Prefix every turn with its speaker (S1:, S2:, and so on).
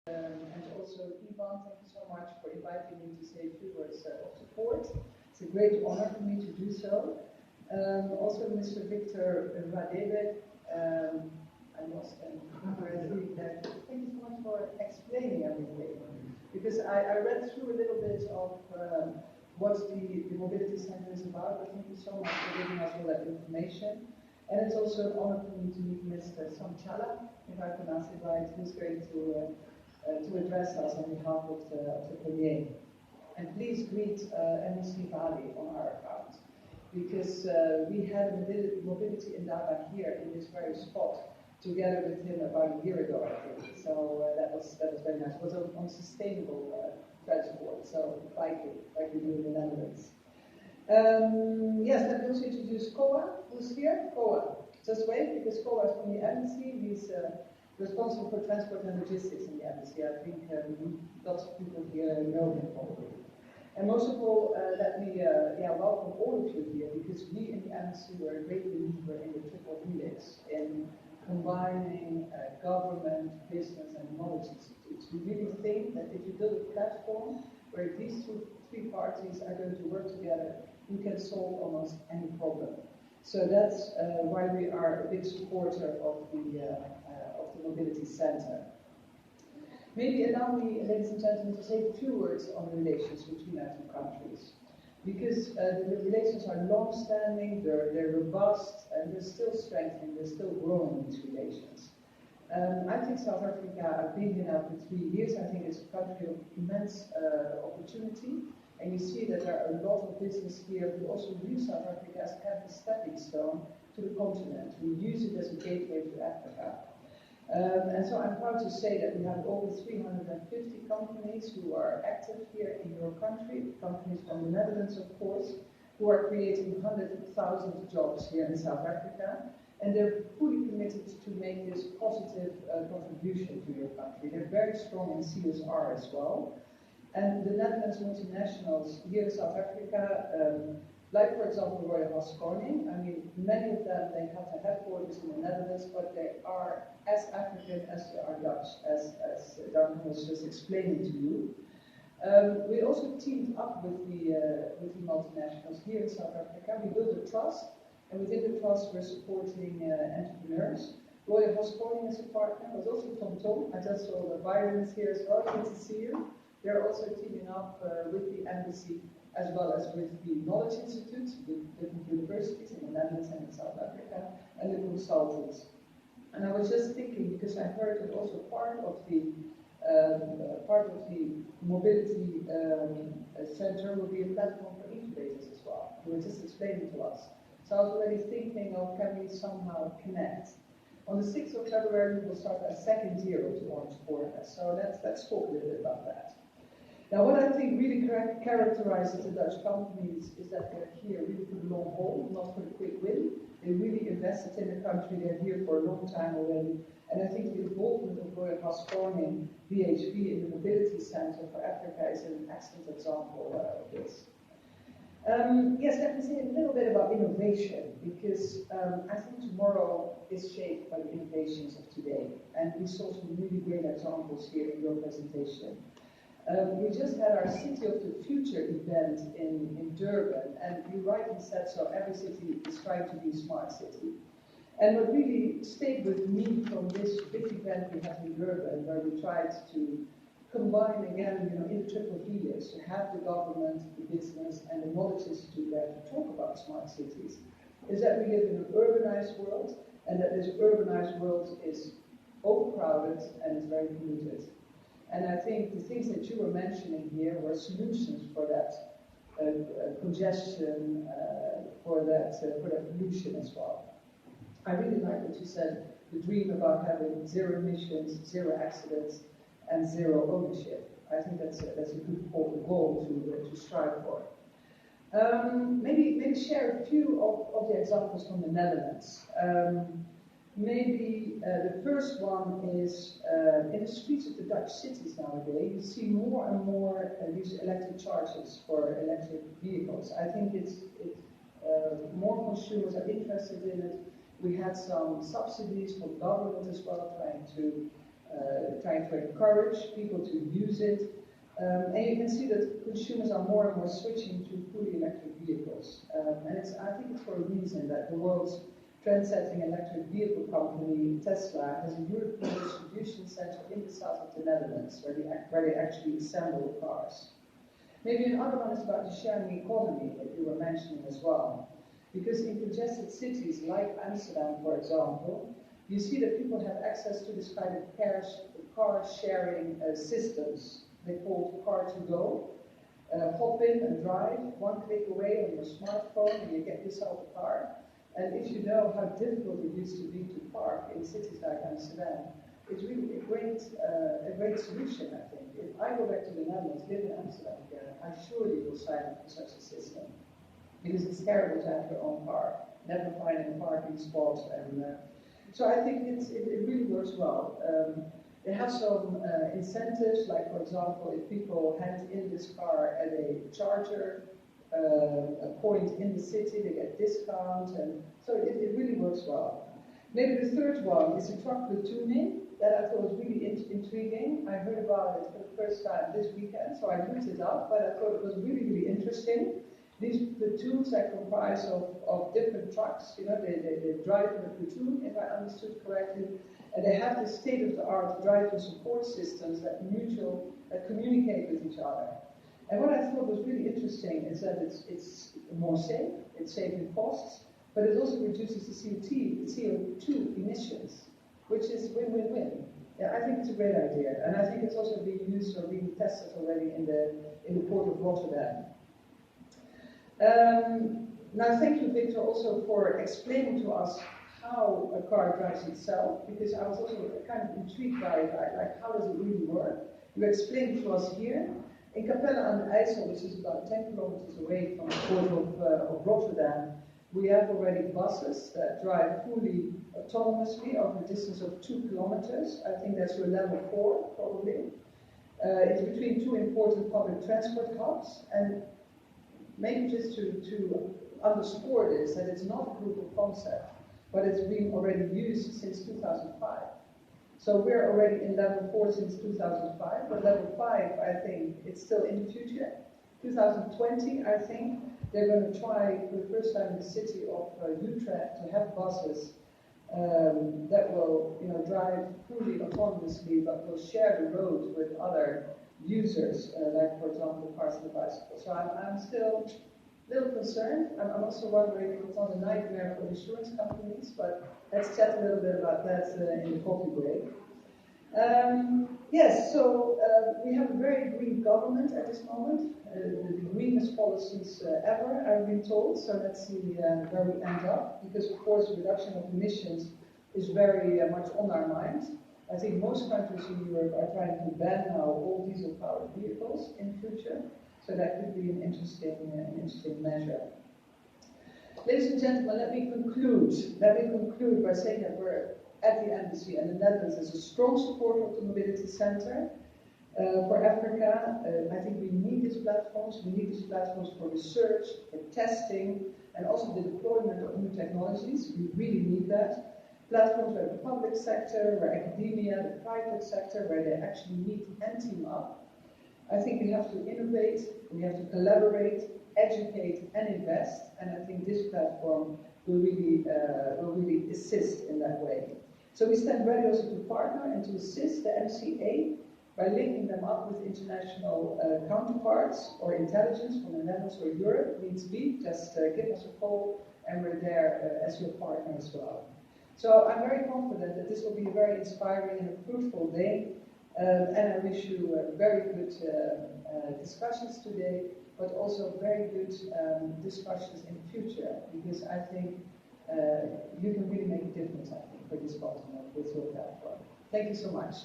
S1: And also, Ivan, thank you so much for inviting me to say a few words of support. It's a great honor for me to do so. Also, Mr. Victor Radebe, I lost him. Thank you so much for explaining everything. Because I read through a little bit of what the Mobility Center is about, but thank you so much for giving us all that information. And it's also an honor for me to meet Mr. Samchala, if I pronounce it right, who's going to address us on behalf of the Premier. And please greet MEC Bali on our account, because we had a mobility endowment here in this very spot together with him about a year ago, I think. So that was very nice. It was on sustainable transport, so like we do in the Netherlands. Yes, let me also introduce Koa, who's here. Koa, just wait, because Koa is from the embassy. He's responsible for transport and logistics in the embassy. I think lots of people here know him probably. And most of all, let me welcome all of you here, because we in the embassy were a great believer in the triple helix, in combining government, business, and knowledge institutes. We really think that if you build a platform where these three parties are going to work together, you can solve almost any problem. So that's why we are a big supporter of the Mobility Center. Maybe allow me, ladies and gentlemen, to say a few words on the relations between our two countries. Because the relations are long-standing, they're robust, and they're still strengthening, they're still growing, these relations. I think South Africa, I've been here now for 3 years, I think it's a country of immense opportunity, and you see that there are a lot of business here. We also use South Africa as kind of a stepping stone to the continent. We use it as a gateway to Africa. And so I'm proud to say that we have over 350 companies who are active here in your country, companies from the Netherlands, of course, who are creating 100,000 jobs here in South Africa. And they're fully committed to make this positive contribution to your country. They're very strong in CSR as well. And the Netherlands multinationals here in South Africa, like, for example, Royal Haskoning, I mean, many of them, they have their headquarters in the Netherlands, but they are as African as they are Dutch, as Duncan was just explaining to you. We also teamed up with the multinationals here in South Africa. We built a trust, and within the trust, we're supporting entrepreneurs. Royal Haskoning is a partner, but also TomTom. I just saw the Byron's here as well. Good to see you. They're also teaming up with the embassy, as well as with the knowledge institutes, with different universities in the Netherlands and in South Africa, and the consultants. And I was just thinking, because I heard that also part of the mobility center will be a platform for incubators as well. You were just explaining to us. So I was already thinking of, can we somehow connect? On the 6th of February, we will start our second year of the Orange Corner. So let's talk a little bit about that. Now, what I think really characterizes the Dutch companies is that they're here really for the long haul, not for the quick win. They really invested in the country. They're here for a long time already. And I think the involvement of Royal Haskoning, H.E in the Mobility Center for Africa is an excellent example of this. Yes, let me say a little bit about innovation, because I think tomorrow is shaped by the innovations of today. And we saw some really great examples here in your presentation. We just had our City of the Future event in Durban, and you rightly said so, every city is trying to be a smart city. And what really stayed with me from this big event we had in Durban, where we tried to combine again, in the triple helix, to have the government, the business, and the knowledge institute there to talk about smart cities, is that we live in an urbanized world, and that this urbanized world is overcrowded and is very polluted. And I think the things that you were mentioning here were solutions for that congestion, for that pollution as well. I really like what you said, the dream about having zero emissions, zero accidents, and zero ownership. I think that's a good goal to strive for. Maybe share a few of the examples from the Netherlands. Maybe the first one is in the streets of the Dutch cities nowadays, you see more and more these electric chargers for electric vehicles. I think more consumers are interested in it. We had some subsidies from government as well, trying to trying to encourage people to use it. And you can see that consumers are more and more switching to fully electric vehicles. And I think it's for a reason that the world's trend-setting electric vehicle company, Tesla, has a European distribution center in the south of the Netherlands, where they actually assemble cars. Maybe another one is about the sharing economy that you were mentioning as well. Because in congested cities like Amsterdam, for example, you see that people have access to this kind of car sharing systems. They call car to go. Hop in and drive, one click away on your smartphone, and you get yourself a car. And if you know how difficult it used to be to park in cities like Amsterdam, it's really a great solution, I think. If I go back to the Netherlands, live in Amsterdam again, I surely will sign up for such a system. Because it's terrible to have your own car, never finding a parking spot. And so I think it really works well. They have some incentives, like for example, if people hand in this car at a charger, a point in the city, they get discounts, and so it really works well. Maybe the third one is the truck platooning, that I thought was really intriguing. I heard about it for the first time this weekend, so I looked it up, but I thought it was really, really interesting. These platoons are comprised of different trucks, you know, they drive in a platoon, if I understood correctly, and they have the state-of-the-art driver support systems that communicate with each other. And what I thought was really interesting is that it's more safe, it's saving costs, but it also reduces the CO2 emissions, which is win-win-win. Yeah, I think it's a great idea, and I think it's also being used or being tested already in the port of Rotterdam. Now, thank you, Victor, also for explaining to us how a car drives itself, because I was also kind of intrigued by it, like how does it really work? You explained to us here. In Capelle aan de IJssel, which is about 10 kilometers away from the port of Rotterdam, we have already buses that drive fully autonomously over a distance of 2 kilometers. I think that's your level 4, probably. It's between two important public transport hubs, and maybe just to underscore this, that it's not a proof of concept, but it's been already used since 2005. So we're already in level 4 since 2005, but level 5, I think, it's still in the future. 2020, I think, they're going to try for the first time in the city of Utrecht to have buses that will, you know, drive fully autonomously, but will share the road with other users, like, for example, cars and bicycles. So I'm still a little concerned. I'm also wondering if it's not a nightmare for insurance companies, but let's chat a little bit about that in the coffee break. Yes, so we have a very green government at this moment, the greenest policies ever, I've been told, so let's see where we end up, because of course reduction of emissions is very much on our minds. I think most countries in Europe are trying to ban now all diesel-powered vehicles in the future, so that could be an interesting measure. Ladies and gentlemen, let me conclude by saying that we're at the embassy and the Netherlands is a strong supporter of the Mobility Center for Africa. I think we need these platforms. We need these platforms for research, for testing, and also the deployment of new technologies. We really need that. Platforms where the public sector, where academia, the private sector, where they actually meet and team up. I think we have to innovate, we have to collaborate, educate, and invest, and I think this platform will really assist in that way. So we stand ready also to partner and to assist the MCA by linking them up with international counterparts or intelligence from the Netherlands or Europe, needs be. Just give us a call and we're there as your partner as well. So I'm very confident that this will be a very inspiring and a fruitful day, and I wish you very good discussions today, but also very good discussions in the future, because I think you can really make a difference, I think, for this continent with your platform. Thank you so much.